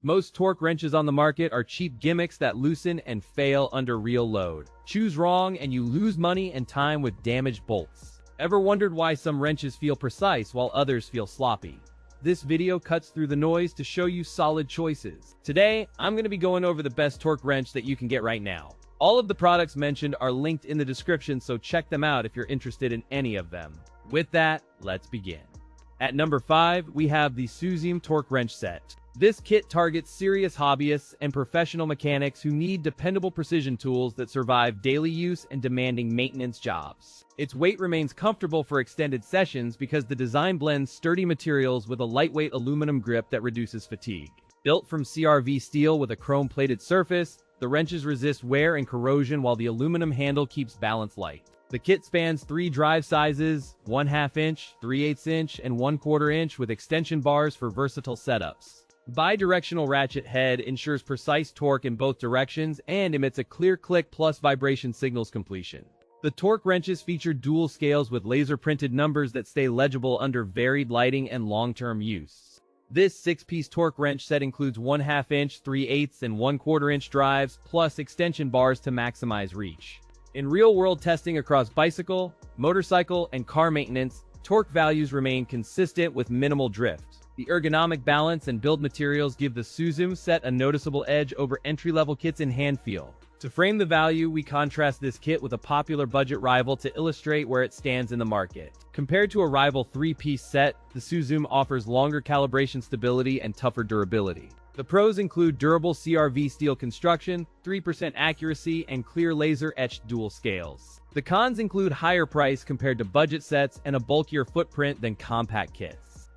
Most torque wrenches on the market are cheap gimmicks that loosen and fail under real load. Choose wrong and you lose money and time with damaged bolts. Ever wondered why some wrenches feel precise while others feel sloppy? This video cuts through the noise to show you solid choices. Today, I'm going to be going over the best torque wrench that you can get right now. All of the products mentioned are linked in the description, so check them out if you're interested in any of them. With that, let's begin. At number 5, we have the SUZUME torque wrench set. This kit targets serious hobbyists and professional mechanics who need dependable precision tools that survive daily use and demanding maintenance jobs. Its weight remains comfortable for extended sessions because the design blends sturdy materials with a lightweight aluminum grip that reduces fatigue. Built from CRV steel with a chrome-plated surface, the wrenches resist wear and corrosion while the aluminum handle keeps balance light. The kit spans 3 drive sizes, 1/2 inch, 3/8 inch, and 1/4 inch with extension bars for versatile setups. Bi-directional ratchet head ensures precise torque in both directions and emits a clear click plus vibration signals completion. The torque wrenches feature dual scales with laser-printed numbers that stay legible under varied lighting and long-term use. This 6-piece torque wrench set includes 1/2 inch, 3/8, and 1/4 inch drives, plus extension bars to maximize reach. In real-world testing across bicycle, motorcycle, and car maintenance, torque values remain consistent with minimal drift. The ergonomic balance and build materials give the SUZUME set a noticeable edge over entry-level kits in hand feel. To frame the value, we contrast this kit with a popular budget rival to illustrate where it stands in the market. Compared to a rival 3-piece set, the SUZUME offers longer calibration stability and tougher durability. The pros include durable CRV steel construction, 3% accuracy, and clear laser-etched dual scales. The cons include higher price compared to budget sets and a bulkier footprint than compact kits.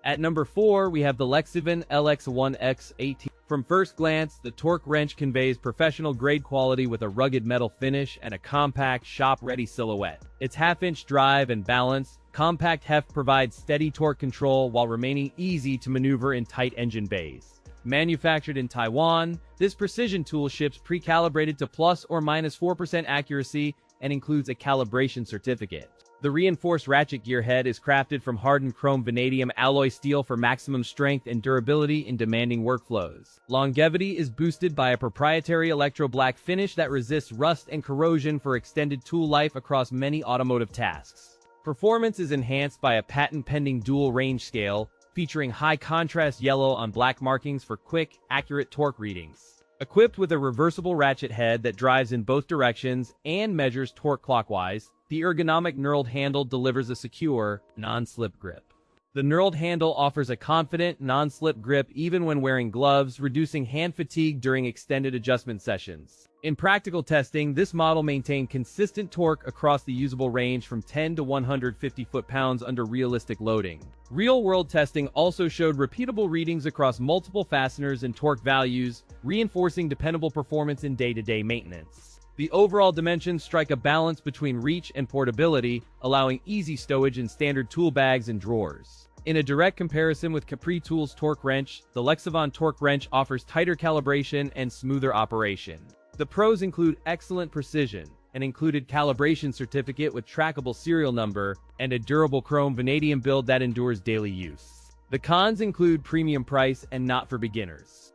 At number 4, we have the LEXIVON LX1 X18. From first glance, the torque wrench conveys professional-grade quality with a rugged metal finish and a compact, shop-ready silhouette. Its 1/2 inch drive and balance, compact heft provides steady torque control while remaining easy to maneuver in tight engine bays. Manufactured in Taiwan, this precision tool ships pre-calibrated to plus or minus 4% accuracy and includes a calibration certificate. The reinforced ratchet gear head is crafted from hardened chrome vanadium alloy steel for maximum strength and durability in demanding workflows. Longevity is boosted by a proprietary electro-black finish that resists rust and corrosion for extended tool life across many automotive tasks. Performance is enhanced by a patent-pending dual range scale, featuring high-contrast yellow on black markings for quick, accurate torque readings. Equipped with a reversible ratchet head that drives in both directions and measures torque clockwise, the ergonomic knurled handle delivers a secure, non-slip grip. The knurled handle offers a confident, non-slip grip even when wearing gloves, reducing hand fatigue during extended adjustment sessions. In practical testing, this model maintained consistent torque across the usable range from 10 to 150 foot-pounds under realistic loading. Real-world testing also showed repeatable readings across multiple fasteners and torque values, reinforcing dependable performance in day-to-day maintenance. The overall dimensions strike a balance between reach and portability, allowing easy stowage in standard tool bags and drawers. In a direct comparison with Capri Tools torque wrench, the LEXIVON torque wrench offers tighter calibration and smoother operation. The pros include excellent precision, an included calibration certificate with trackable serial number, and a durable chrome vanadium build that endures daily use. The cons include premium price and not for beginners.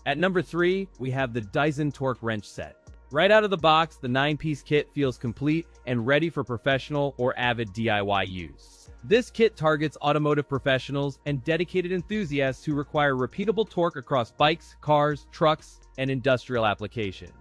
At number 3, we have the DISEN torque wrench set. Right out of the box, the 9-piece kit feels complete and ready for professional or avid DIY use. This kit targets automotive professionals and dedicated enthusiasts who require repeatable torque across bikes, cars, trucks, and industrial applications.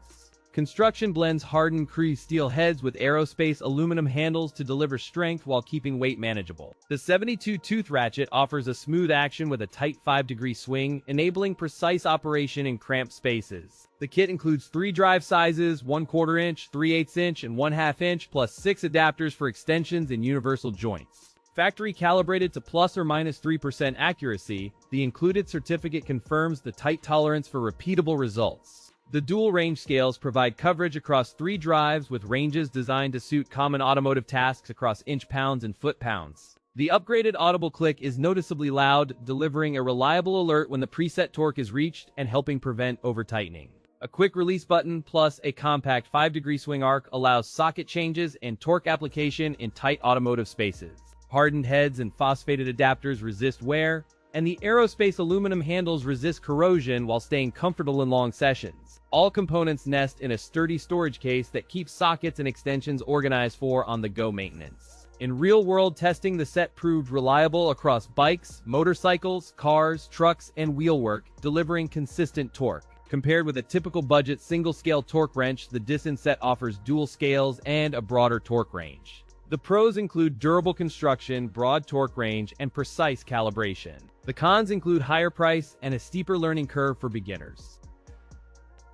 Construction blends hardened crease steel heads with aerospace aluminum handles to deliver strength while keeping weight manageable. The 72-tooth ratchet offers a smooth action with a tight 5-degree swing, enabling precise operation in cramped spaces. The kit includes 3 drive sizes, 1/4 inch, 3/8 inch, and 1/2 inch, plus 6 adapters for extensions and universal joints. Factory calibrated to plus or minus 3% accuracy, the included certificate confirms the tight tolerance for repeatable results. The dual range scales provide coverage across 3 drives with ranges designed to suit common automotive tasks across inch-pounds and foot-pounds. The upgraded audible click is noticeably loud, delivering a reliable alert when the preset torque is reached and helping prevent over-tightening. A quick release button plus a compact 5-degree swing arc allows socket changes and torque application in tight automotive spaces. Hardened heads and phosphated adapters resist wear, and the aerospace aluminum handles resist corrosion while staying comfortable in long sessions. All components nest in a sturdy storage case that keeps sockets and extensions organized for on-the-go maintenance. In real-world testing, the set proved reliable across bikes, motorcycles, cars, trucks, and wheelwork, delivering consistent torque. Compared with a typical budget single-scale torque wrench, the DISEN set offers dual scales and a broader torque range. The pros include durable construction, broad torque range, and precise calibration. The cons include higher price and a steeper learning curve for beginners.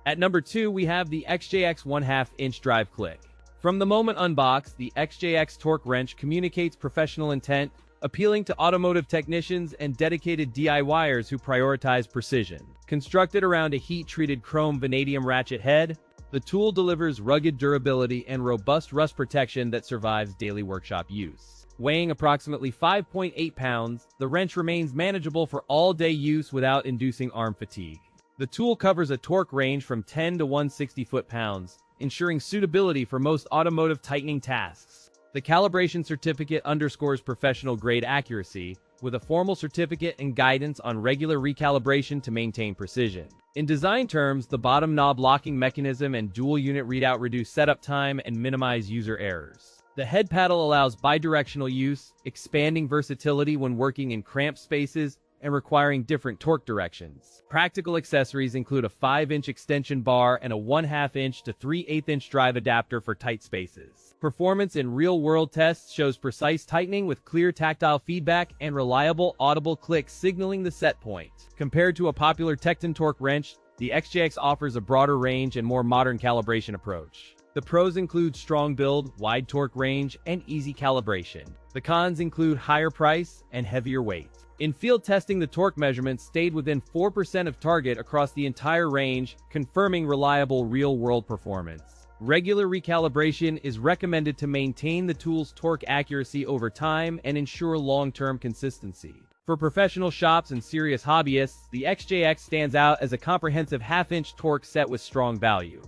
At number 2, we have the XJX 1/2-inch drive click. From the moment unboxed, the XJX torque wrench communicates professional intent, appealing to automotive technicians and dedicated DIYers who prioritize precision. Constructed around a heat-treated chrome vanadium ratchet head, the tool delivers rugged durability and robust rust protection that survives daily workshop use. Weighing approximately 5.8 pounds, the wrench remains manageable for all-day use without inducing arm fatigue. The tool covers a torque range from 10 to 160 foot-pounds, ensuring suitability for most automotive tightening tasks. The calibration certificate underscores professional-grade accuracy, with a formal certificate and guidance on regular recalibration to maintain precision. In design terms, the bottom knob locking mechanism and dual-unit readout reduce setup time and minimize user errors. The head paddle allows bidirectional use, expanding versatility when working in cramped spaces and requiring different torque directions. Practical accessories include a 5-inch extension bar and a 1/2-inch to 3/8-inch drive adapter for tight spaces. Performance in real-world tests shows precise tightening with clear tactile feedback and reliable audible clicks signaling the set point. Compared to a popular Tecton torque wrench, the XJX offers a broader range and more modern calibration approach. The pros include strong build, wide torque range, and easy calibration. The cons include higher price and heavier weight. In field testing, the torque measurements stayed within 4% of target across the entire range, confirming reliable real-world performance. Regular recalibration is recommended to maintain the tool's torque accuracy over time and ensure long-term consistency. For professional shops and serious hobbyists, the XJX stands out as a comprehensive 1/2-inch torque set with strong value.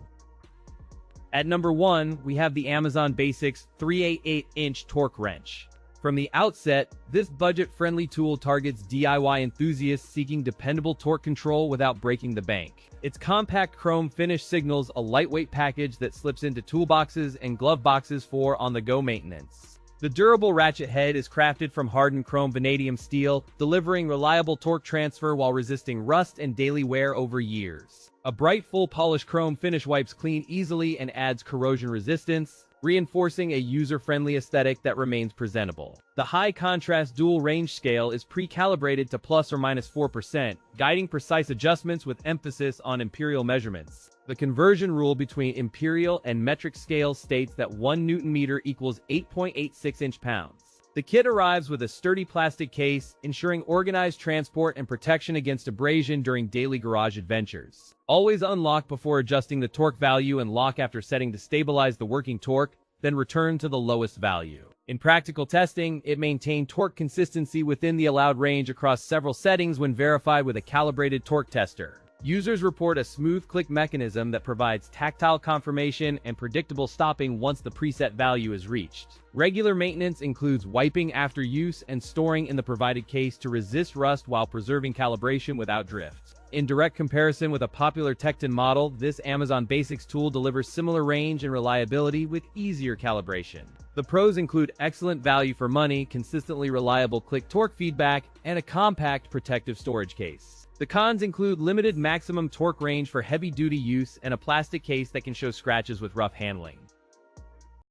At number 1, we have the Amazon Basics 3/8-inch torque wrench. From the outset, this budget-friendly tool targets DIY enthusiasts seeking dependable torque control without breaking the bank. Its compact chrome finish signals a lightweight package that slips into toolboxes and glove boxes for on-the-go maintenance. The durable ratchet head is crafted from hardened chrome vanadium steel, delivering reliable torque transfer while resisting rust and daily wear over years. A bright full-polish chrome finish wipes clean easily and adds corrosion resistance, reinforcing a user-friendly aesthetic that remains presentable. The high-contrast dual range scale is pre-calibrated to plus or minus 4%, guiding precise adjustments with emphasis on imperial measurements. The conversion rule between imperial and metric scales states that 1 Newton-meter equals 8.86 inch-pounds. The kit arrives with a sturdy plastic case, ensuring organized transport and protection against abrasion during daily garage adventures. Always unlock before adjusting the torque value and lock after setting to stabilize the working torque, then return to the lowest value. In practical testing, it maintained torque consistency within the allowed range across several settings when verified with a calibrated torque tester. Users report a smooth click mechanism that provides tactile confirmation and predictable stopping once the preset value is reached. Regular maintenance includes wiping after use and storing in the provided case to resist rust while preserving calibration without drift. In direct comparison with a popular Tecton model, this Amazon Basics tool delivers similar range and reliability with easier calibration. The pros include excellent value for money, consistently reliable click torque feedback, and a compact protective storage case. The cons include limited maximum torque range for heavy-duty use and a plastic case that can show scratches with rough handling.